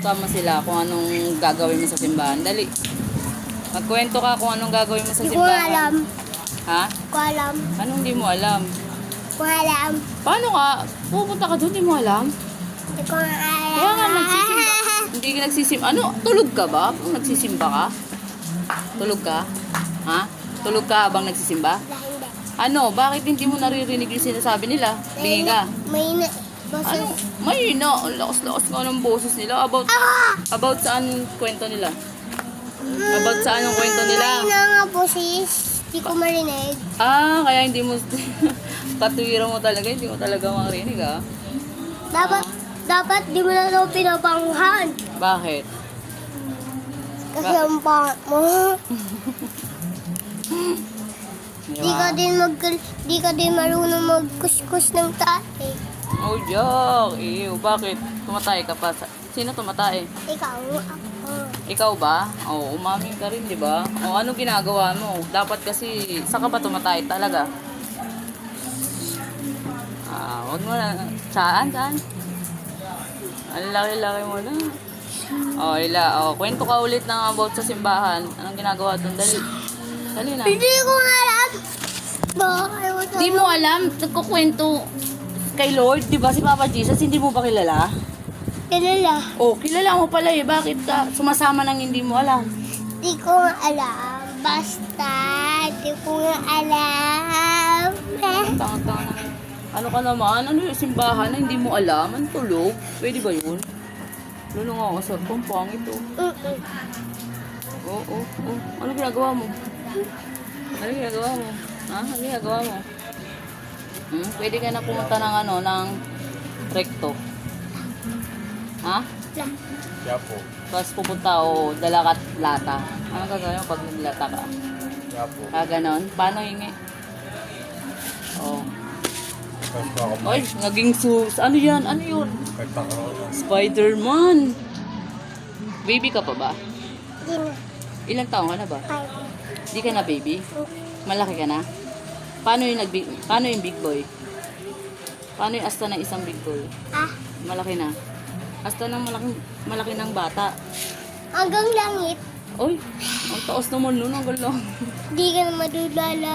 sama sila kung anong gagawin mo sa simbahan. Dali. Magkwento ka kung anong gagawin mo sa Hindi ko simbahan. alam. Ha? Hindi ko alam. Anong hindi mo alam? Hindi ko alam. Paano ka? Pupunta ka doon, hindi mo alam? Hindi ko alam. Kaya nga nagsisimba. Hindi ka nagsisimba. Ano? Tulog ka ba? Kung nagsisimba ka? Tulog ka? Ha? Tulog ka habang nagsisimba? Hindi. Ano? Bakit hindi mo naririnig yung sinasabi nila? Bingi ka. May na. Ano? May na. Ang lakas-lakas nga ng boses nila. About saan yung kwento nila? About saan yung kwento nila? May na nga po sis. Hindi ko marinig. Ah, kaya hindi mo... Katuwiran mo talaga. Hindi mo talaga marinig, ah. Dapat di mo na ito pinapanghan. Bakit? Kasi ang pangat mo. Di ka din marunong magkuskus ng tae. Oh, Jack. Ew, bakit? Tumatay ka pa. Sino tumatay? Ikaw, ako. Ikaw ba? Oo, umaming ka rin, di ba? O, ano ginagawa mo? Dapat kasi, saan ka ba tumatay talaga? Ah, wag mo na. Saan? Ang laki-laki mo na. O, kwento ka ulit ng about sa simbahan. Anong ginagawa doon? Dali na. Hindi ko alam. Bakit? Di mo alam, nagkukwento kay Lord, di ba si Papa Jesus, hindi mo ba kilala? Kilala. Oh, kilala mo pala eh. Bakit ka sumasama nang hindi mo alam? Di ko alam. Basta, di ko alam. Tanga-tanga. Ano ka naman? Ano yung simbahan na hindi mo alam? Ang tulog? Pwede ba yun? Lulong ako sa pangit oh. Oo. Ano ginagawa mo? Ano ginagawa mo? Ha? Ano ginagawa mo? Pwede ka na pumunta ng ng recto. Ha? Kaya po. Tapos pupunta o dala ka lata. Ano gagawin mo pag naglata ka? Kaya po. Ganon. Paano hingi? Oh. Tapos ko ako Ay, naging sus. Ano yan? Ano yun? magtaka ako. Spider-Man. Baby ka pa ba? Di na. Ilang taon ka na ba? Ay. Di ka na baby? Malaki ka na? Paano yung big boy? Paano yung asta ng isang big boy? Ah, Malaki na. Asta ng malaki ng bata. hanggang langit. Oy, ang taos naman nun. Ang galang. Di ka na madudala